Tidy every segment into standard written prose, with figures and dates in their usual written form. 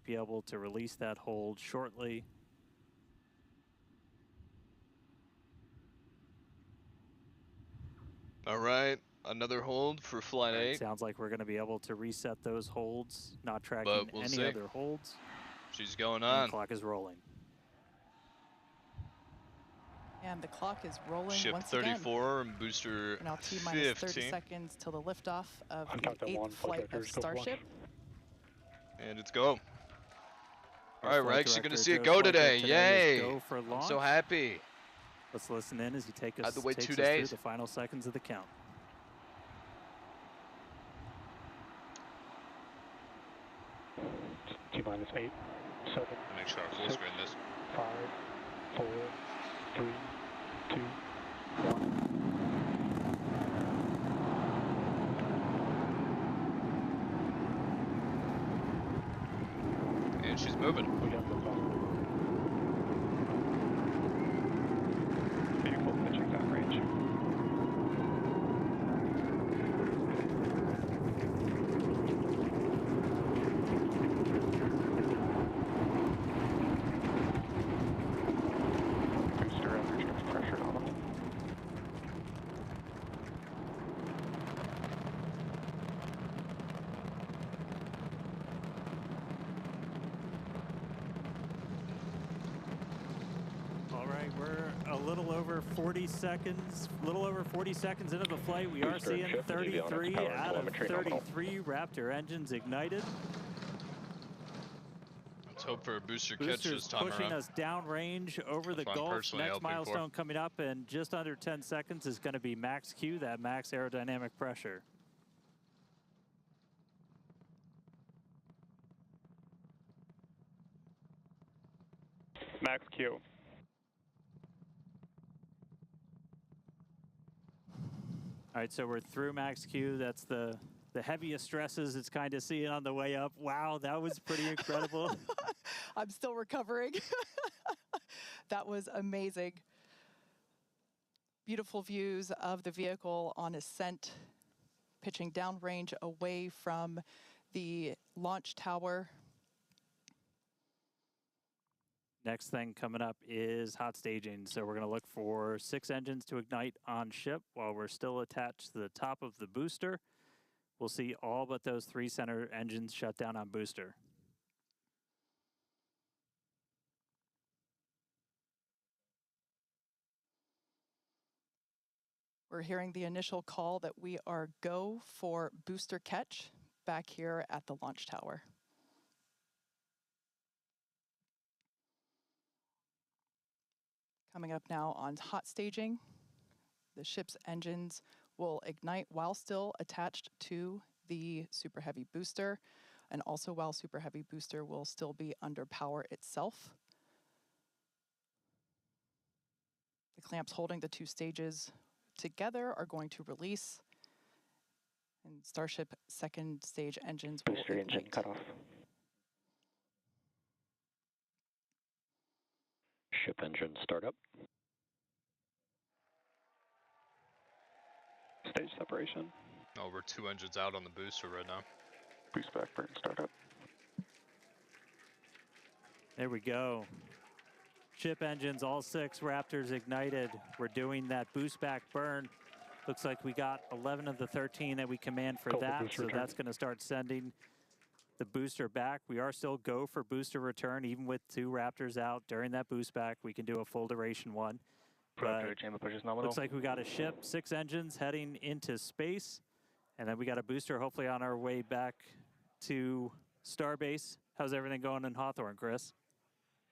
might be able to release that hold shortly. All right, another hold for Flight 8. Sounds like we're going to be able to reset those holds, not tracking any other holds. She's going on. And the clock is rolling. And the clock is rolling Ship once 34 again. and booster Now T 15. minus 30 seconds till the liftoff of the 8th flight of Starship. And it's go. All right, Rex, you're going to see it go today. Yay. Go for launch. I'm so happy. Let's listen in as he takes us through the final seconds of the count. T minus 8, 7. Make sure I full screen this. 5, 4, 3, 2, 1. And she's moving. We got the ball. Vehicle pitching that range. Booster average gets pressure nominal. A little over 40 seconds into the flight. We are seeing 33 out of 33 Raptor engines ignited. Let's hope for a booster catch this time pushing around. us downrange over the Gulf. Next milestone coming up in just under 10 seconds is going to be max Q, that max aerodynamic pressure. Max Q. All right, so we're through max Q. That's the heaviest stresses it's kind of seeing on the way up. Wow, that was pretty incredible. I'm still recovering. That was amazing. Beautiful views of the vehicle on ascent, pitching downrange away from the launch tower. Next thing coming up is hot staging. So we're going to look for 6 engines to ignite on ship while we're still attached to the top of the booster. We'll see all but those 3 center engines shut down on booster. We're hearing the initial call that we are go for booster catch back here at the launch tower. Coming up now on hot staging, the ship's engines will ignite while still attached to the Super Heavy booster, and also while Super Heavy booster will still be under power itself. The clamps holding the 2 stages together are going to release, and Starship second stage engines will Booster ignite. engine cut off. Ship engine startup. Stage separation. Oh, we're 2 engines out on the booster right now. Boost back burn startup. There we go. Ship engines, all 6 Raptors ignited. We're doing that boost back burn. Looks like we got 11 of the 13 that we command for that, so that's going to start sending the booster back. We are still go for booster return, even with 2 Raptors out during that boost back. We can do a full duration one. But looks like we got a ship, 6 engines heading into space, and then we got a booster hopefully on our way back to Starbase. How's everything going in Hawthorne, Chris?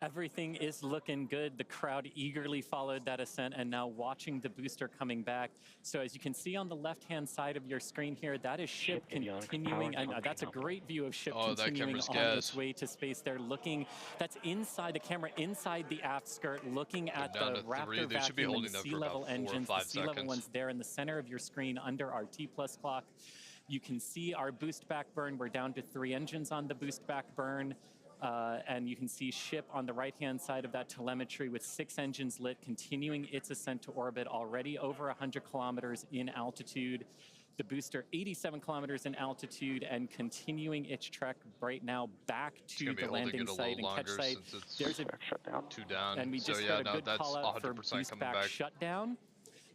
Everything is looking good. The crowd eagerly followed that ascent and now watching the booster coming back. So as you can see on the left-hand side of your screen here, that is ship continuing. And that's a great view of ship continuing on its way to space. They're looking, that's inside the camera, inside the aft skirt, looking at the Raptor vacuum and the sea-level engines, the sea-level ones there in the center of your screen under our T+ clock. You can see our boost back burn. We're down to 3 engines on the boost back burn. And you can see ship on the right-hand side of that telemetry with 6 engines lit, continuing its ascent to orbit, already over 100 kilometers in altitude. The booster 87 kilometers in altitude and continuing its trek right now back to the landing site and catch site. There's a shutdown. 2 down. and we So just yeah, heard a no, good that's call out for 100% boost coming back back. shutdown.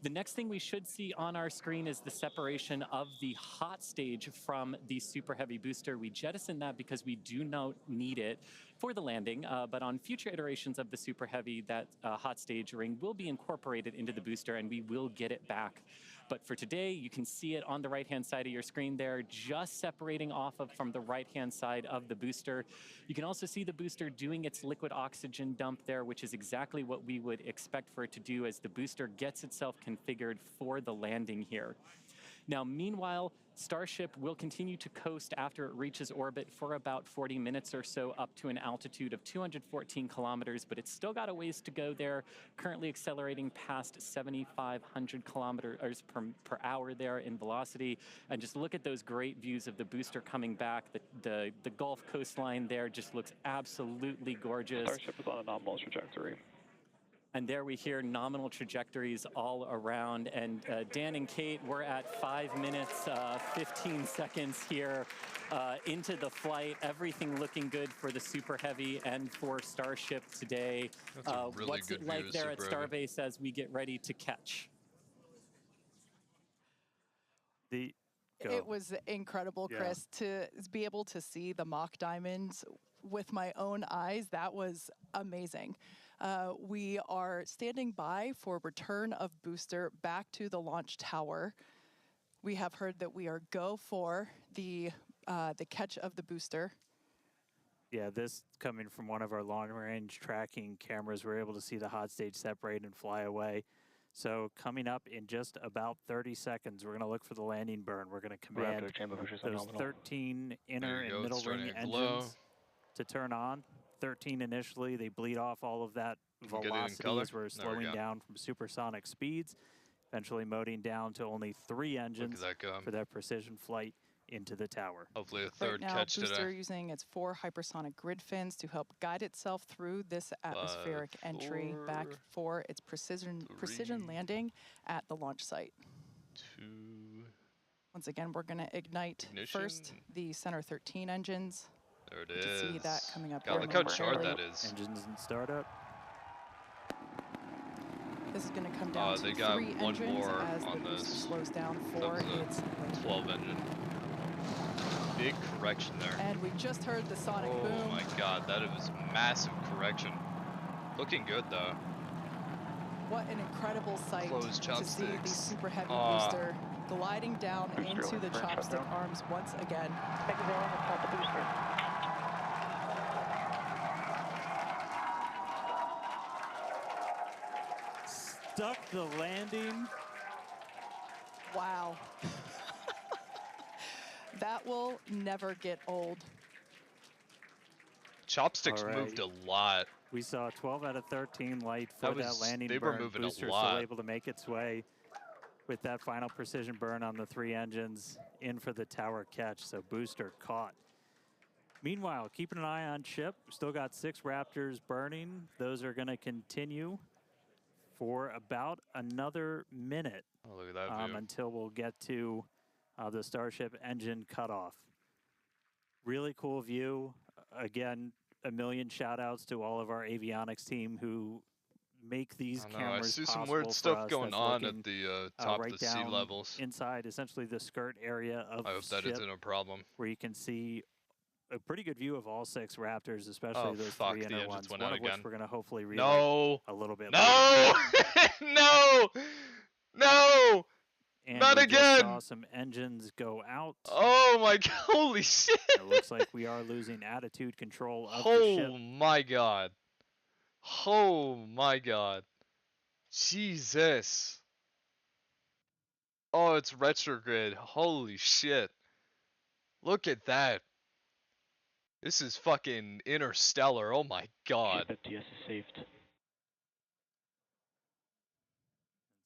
The next thing we should see on our screen is the separation of the hot stage from the super heavy booster. We jettisoned that because we do not need it for the landing, but on future iterations of the super heavy, that hot stage ring will be incorporated into the booster and we will get it back. But for today, you can see it on the right-hand side of your screen there, just separating off of from the right-hand side of the booster. You can also see the booster doing its liquid oxygen dump there, which is exactly what we would expect for it to do as the booster gets itself configured for the landing here. Now, meanwhile, Starship will continue to coast after it reaches orbit for about 40 minutes or so up to an altitude of 214 kilometers, but it's still got a ways to go there, currently accelerating past 7,500 kilometers per hour there in velocity. And just look at those great views of the booster coming back. The Gulf coastline there just looks absolutely gorgeous. Starship is on a nominal trajectory. And there we hear nominal trajectories all around. And Dan and Kate, we're at 5 minutes, 15 seconds here into the flight. Everything looking good for the Super Heavy and for Starship today. That's a really what's good it like view of there at Super Heavy. Starbase as we get ready to catch? It was incredible, Chris, to be able to see the mock diamonds with my own eyes. That was amazing. We are standing by for return of booster back to the launch tower. We have heard that we are go for the catch of the booster. Yeah, this coming from one of our long-range tracking cameras, we're able to see the hot stage separate and fly away. So coming up in just about 30 seconds, we're going to look for the landing burn. We're going to command those 13 inner and middle ring engines to turn on. 13 initially, they bleed off all of that velocity as we're slowing down from supersonic speeds, eventually moding down to only 3 engines for that precision flight into the tower. Hopefully a third right now, catch booster today. using its 4 hypersonic grid fins to help guide itself through this atmospheric entry back for its precision landing at the launch site. 2. Once again, we're going to ignite first the center 13 engines. There it is. You can see that coming up. God, look how charred that is. Engines in startup. This is going to come down to 3 engines more as on the booster this. slows down for its 12 engine. Big correction there. And we just heard the sonic boom. Oh my god, that was massive correction. Looking good though. What an incredible sight to see the super heavy booster gliding down into the chopstick arms once again. Stuck the landing. Wow. That will never get old. Chopsticks moved a lot. We saw 12 out of 13 light for that landing burn. They were moving Booster a lot. still able to make its way with that final precision burn on the 3 engines in for the tower catch. So booster caught. Meanwhile, keeping an eye on Chip. Still got 6 Raptors burning. Those are going to continue for about another minute. Oh, look at that view. Until we'll get to the Starship engine cutoff. Really cool view. Again, a million shout outs to all of our avionics team who make these cameras I see possible some weird stuff us. going That's on looking, at the top right of the sea down levels. Inside essentially the skirt area of I hope the that ship, isn't a problem. where you can see a pretty good view of all 6 Raptors, especially those 3 inner ones, one of which we're going to hopefully relight a little bit later. No! No! And not we again! Just saw some engines go out. Oh my god, holy shit! It looks like we are losing attitude control of the ship. Oh my god. Oh my god. Jesus. Oh, it's retrograde. Holy shit. Look at that. This is fucking interstellar. Oh my god. FTS is saved.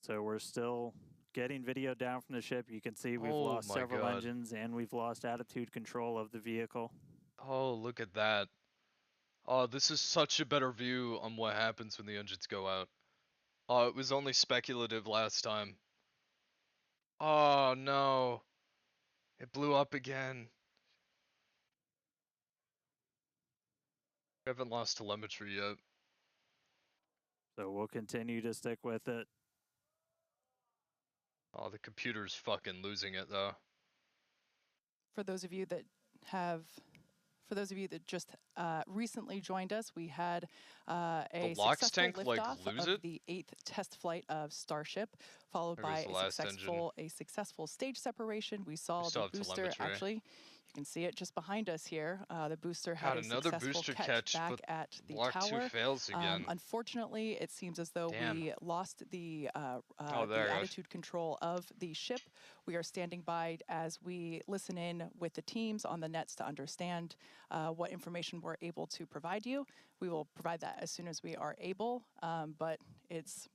So we're still getting video down from the ship. You can see we've lost several engines and we've lost attitude control of the vehicle. Oh, look at that. Oh, this is such a better view on what happens when the engines go out. Oh, it was only speculative last time. Oh, no. It blew up again. We haven't lost telemetry yet. So we'll continue to stick with it. Oh, the computer's fucking losing it though. For those of you that just recently joined us, we had a LOX successful tank, like, liftoff lose of it? the 8th test flight of Starship, followed There by goes the last engine. a successful stage separation. We saw still the have booster telemetry. actually. You can see it just behind us here. The booster had God, a another successful booster catch back but at the Block 2 tower. fails again. Unfortunately, it seems as though Damn. we lost the Oh, there it goes. attitude control of the ship. We are standing by as we listen in with the teams on the nets to understand what information we're able to provide you. We will provide that as soon as we are able, but it's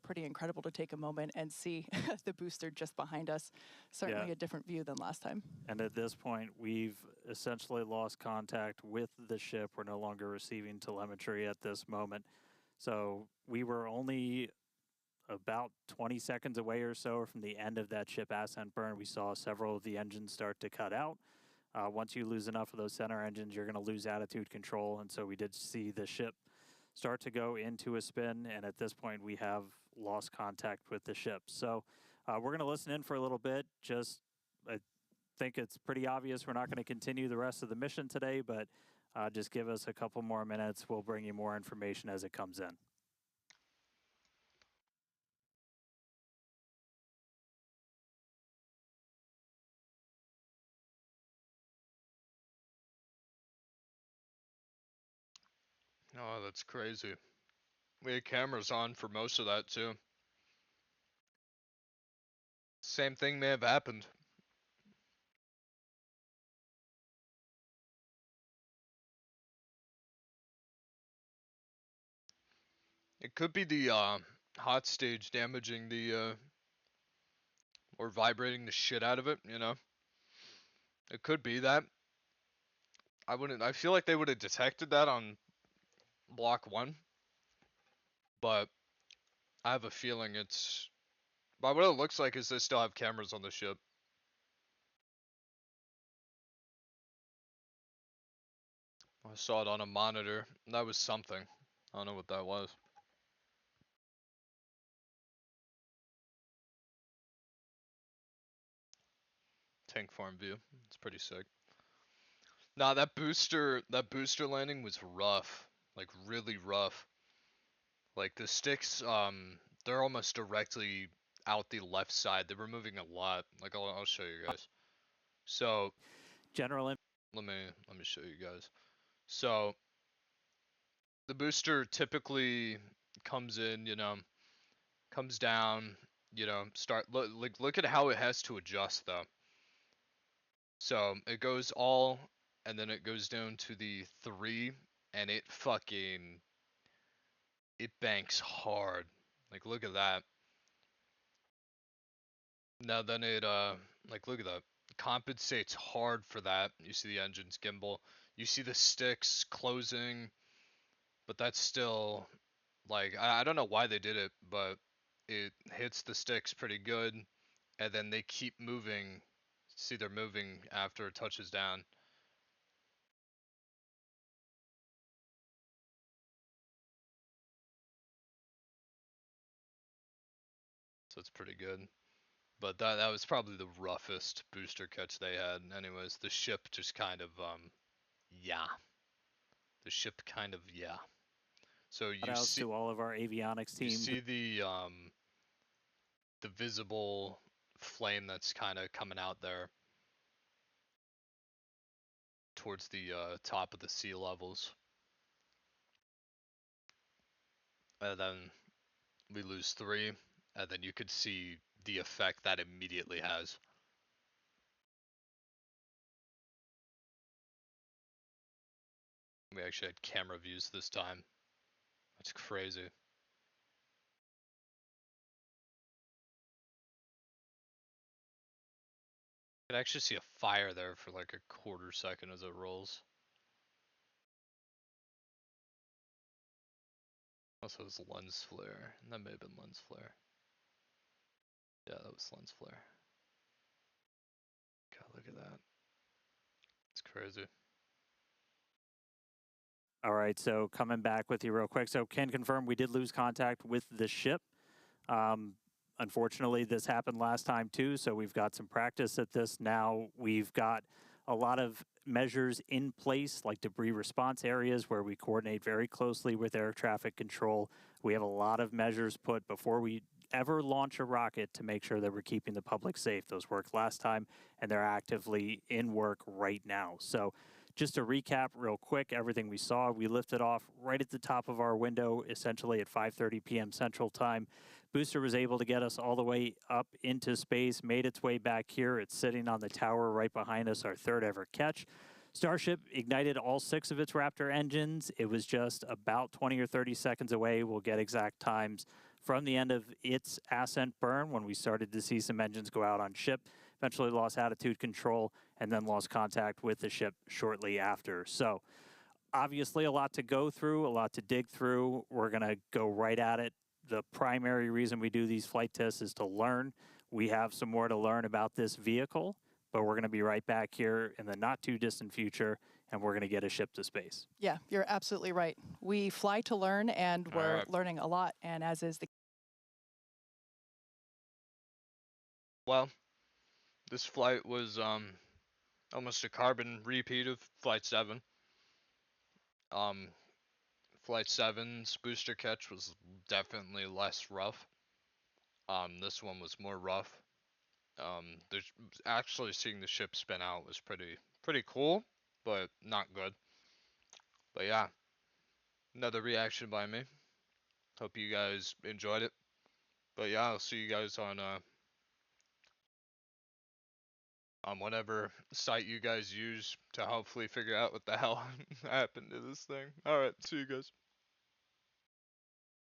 pretty incredible to take a moment and see the booster just behind us. Certainly a different view than last time. And at this point, we've essentially lost contact with the ship. We're no longer receiving telemetry at this moment. So we were only about 20 seconds away or so from the end of that ship ascent burn. We saw several of the engines start to cut out. Once you lose enough of those center engines, you're going to lose attitude control. And so we did see the ship start to go into a spin. And at this point, we have lost contact with the ship. So we're going to listen in for a little bit. I think it's pretty obvious we're not going to continue the rest of the mission today, but just give us a couple more minutes. We'll bring you more information as it comes in. Oh, that's crazy. We had cameras on for most of that too. Same thing may have happened. It could be the hot stage damaging the or vibrating the shit out of it, you know? It could be that. I feel like they would have detected that on block 1. But I have a feeling it's, but what it looks like is they still have cameras on the ship. I saw it on a monitor. That was something. I don't know what that was. Tank farm view. It's pretty sick. Nah, that booster landing was rough. Like, really rough. Like, the sticks, they're almost directly out the left side. They were moving a lot. Like, I'll show you guys. So, General. let me show you guys. So, the booster typically comes in, you know, comes down, you know, look at how it has to adjust though. So it goes all, and then it goes down to the 3, and it banks hard. Like, look at that. Now then it like, look at that. Compensates hard for that. You see the engine's gimbal. You see the sticks closing, but that's still, like, I don't know why they did it, but it hits the sticks pretty good, and then they keep moving. See, they're moving after it touches down. So it's pretty good. But that was probably the roughest booster catch they had. Anyways, the ship just kind of yeah. The ship kind of yeah. So you see to all of our avionics team. You see the visible flame that's kind of coming out there towards the top of the sea levels. And then we lose 3, and then you could see the effect that immediately has. We actually had camera views this time. That's crazy. You can actually see a fire there for like a quarter second as it rolls. Also, it was lens flare. That may have been lens flare. Yeah, that was lens flare. God, look at that. It's crazy. All right, so coming back with you real quick. So can confirm we did lose contact with the ship. Unfortunately, this happened last time too, so we've got some practice at this now. We've got a lot of measures in place, like debris response areas where we coordinate very closely with air traffic control. We have a lot of measures put before we ever launch a rocket to make sure that we're keeping the public safe. Those worked last time, and they're actively in work right now. So just to recap real quick, everything we saw, we lifted off right at the top of our window, essentially at 5:30 p.m. Central Time. Booster was able to get us all the way up into space, made its way back here. It's sitting on the tower right behind us, our third ever catch. Starship ignited all 6 of its Raptor engines. It was just about 20 or 30 seconds away. We'll get exact times from the end of its ascent burn when we started to see some engines go out on ship. Eventually lost attitude control and then lost contact with the ship shortly after. So obviously a lot to go through, a lot to dig through. We're going to go right at it. The primary reason we do these flight tests is to learn. We have some more to learn about this vehicle, but we're going to be right back here in the not too distant future, and we're going to get a ship to space. Yeah, you're absolutely right. We fly to learn, and we're learning a lot, and as is the... Well, this flight was almost a carbon repeat of Flight 7. Flight 7's booster catch was definitely less rough. This one was more rough. There's actually seeing the ship spin out was pretty cool, but not good. But yeah, another reaction by me. Hope you guys enjoyed it. But yeah, I'll see you guys on whatever site you guys use to hopefully figure out what the hell happened to this thing. Alright, see you guys.